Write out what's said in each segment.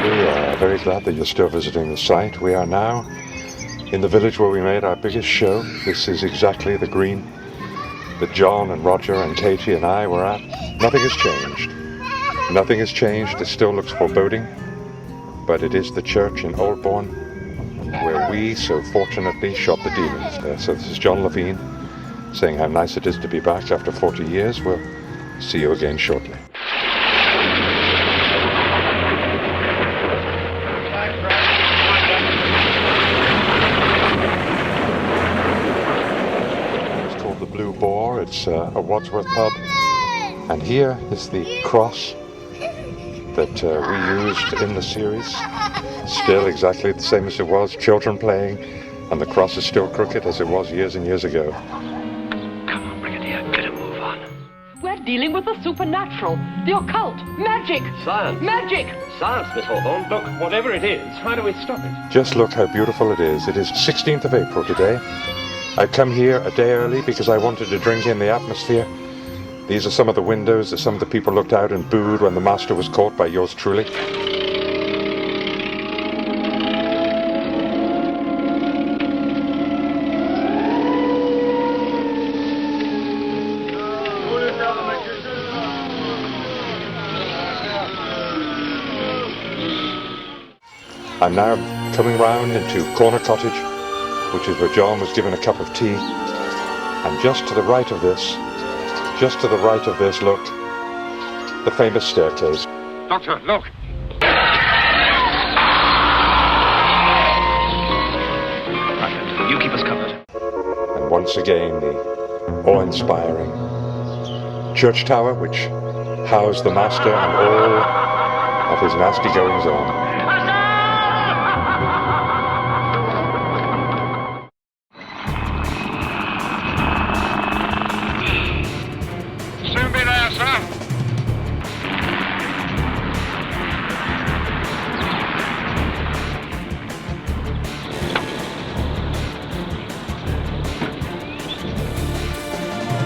everybody. Very glad that you're still visiting the site. We are now in the village where we made our biggest show. This is exactly the green that John and Roger and Katie and I were at. Nothing has changed. Nothing has changed. It still looks foreboding, but it is the church in Aldbourne where we so fortunately shot the Daemons there. So this is John Levene saying how nice it is to be back after 40 years. We'll see you again shortly. It's a Wadsworth pub, and here is the cross that we used in the series. Still exactly the same as it was, children playing, and the cross is still crooked as it was years and years ago. Come on, Brigadier, get a move on. We're dealing with the supernatural, the occult, magic! Science! Magic! Science, Miss Hawthorne. Look, whatever it is, how do we stop it? Just look how beautiful it is. It is 16th of April today. I've come here a day early because I wanted to drink in the atmosphere. These are some of the windows that some of the people looked out and booed when the master was caught by yours truly. I'm now coming round into Corner Cottage, which is where John was given a cup of tea, and just to the right of this, look, the famous staircase. Doctor, look! Right, you keep us covered. And once again, the awe-inspiring church tower, which housed the master and all of his nasty goings-on.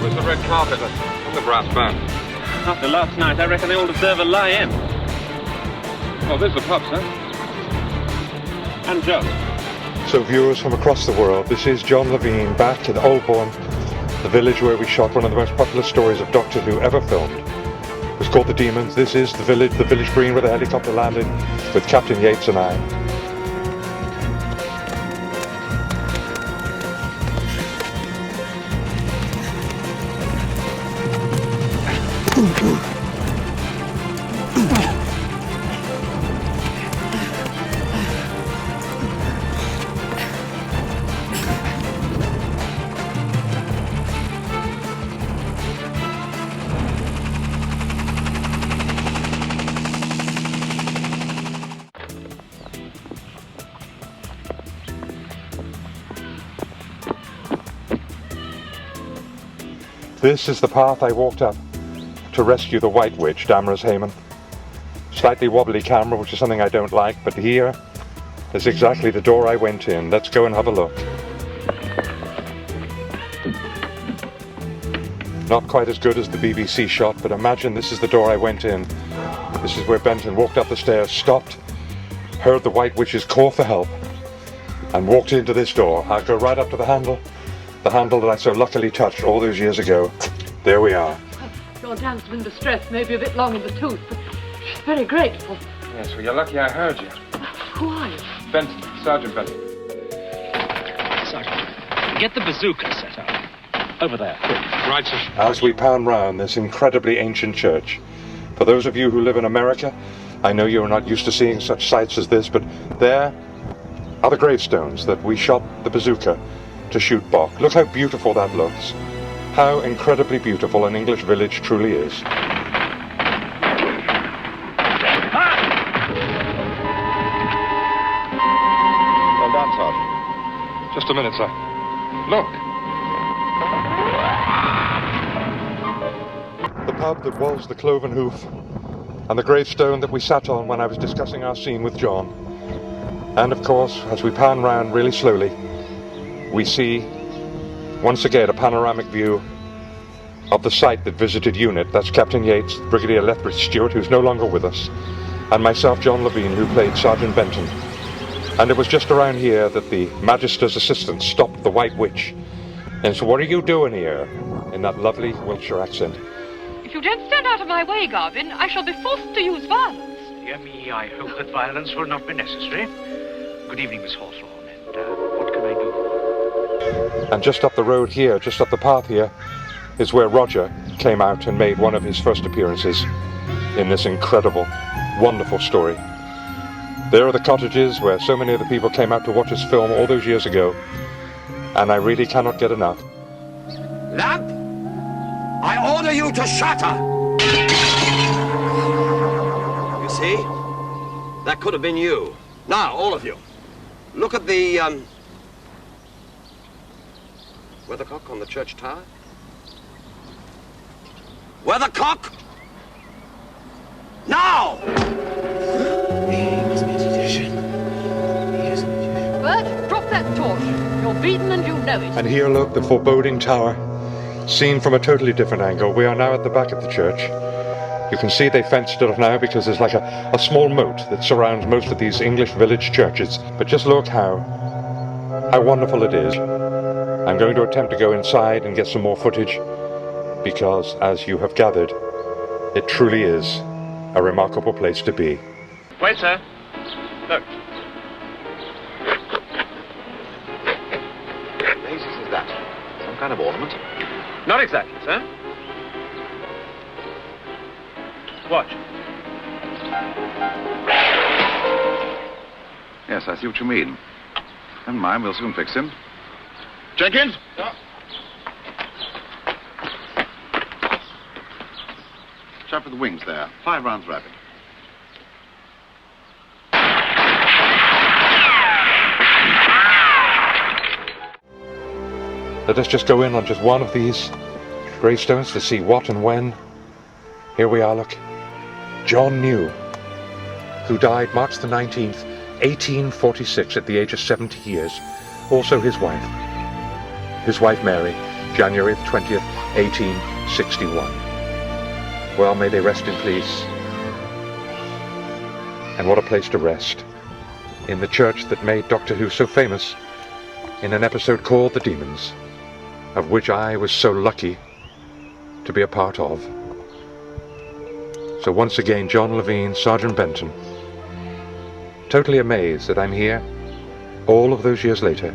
Where's the red carpet and the brass band? After last night, I reckon they all deserve a lie-in. Oh, there's the pub, sir. And Joe. So viewers from across the world, this is John Levene back in Aldbourne, the village where we shot one of the most popular stories of Doctor Who ever filmed. It was called The Daemons. This is the village green where the helicopter landed with Captain Yates and I. This is the path I walked up to rescue the White Witch, Damaris Hayman. Slightly wobbly camera, which is something I don't like, but here is exactly the door I went in. Let's go and have a look. Not quite as good as the BBC shot, but imagine this is the door I went in. This is where Benton walked up the stairs, stopped, heard the White Witch's call for help, and walked into this door. I'll go right up to the handle that I so luckily touched all those years ago. There we are. Your dancer in distress may be a bit long in the tooth, but she's very grateful. Yes, well, you're lucky I heard you. Who are you? Benton, Sergeant Benton. Sergeant, get the bazooka set up. Over there, quick. Right, sir. As we pan round this incredibly ancient church, for those of you who live in America, I know you're not used to seeing such sights as this, but there are the gravestones that we shot the bazooka to shoot Bach. Look how beautiful that looks. How incredibly beautiful an English village truly is. Well done, Sergeant. Just a minute, sir. Look. The pub that was the cloven hoof, and the gravestone that we sat on when I was discussing our scene with John. And of course, as we pan round really slowly, we see once again a panoramic view of the site that visited unit. That's Captain Yates, Brigadier Lethbridge Stewart, who's no longer with us, and myself, John Levene, who played Sergeant Benton. And it was just around here that the Magister's assistant stopped the White Witch and said, "What are you doing here?" in that lovely Wiltshire accent. If you don't stand out of my way, Garvin, I shall be forced to use violence. Dear me, I hope that violence will not be necessary. Good evening, Miss Hawthorne, and what can I do for you? And just up the road here, just up the path here, is where Roger came out and made one of his first appearances in this incredible, wonderful story. There are the cottages where so many of the people came out to watch us film all those years ago, and I really cannot get enough. Lamp, I order you to shatter! You see? That could have been you. Now, all of you, look at the, weathercock on the church tower. Weathercock! Now! Bert, drop that torch. You're beaten and you know it. And here, look, the foreboding tower, seen from a totally different angle. We are now at the back of the church. You can see they fenced it off now because there's like a small moat that surrounds most of these English village churches. But just look how wonderful it is. I'm going to attempt to go inside and get some more footage because, as you have gathered, it truly is a remarkable place to be. Wait, sir. Look. What mazes is that? Some kind of ornament? Not exactly, sir. Watch. Yes, I see what you mean. Never mind, we'll soon fix him. Jenkins? Chap for the wings there. 5 rounds rapid. Let us just go in on just one of these gravestones to see what and when. Here we are, look. John New, who died March the 19th, 1846 at the age of 70 years. Also his wife. His wife Mary, January the 20th, 1861. Well, may they rest in peace. And what a place to rest. In the church that made Doctor Who so famous in an episode called The Daemons, of which I was so lucky to be a part of. So once again, John Levene, Sergeant Benton, totally amazed that I'm here all of those years later.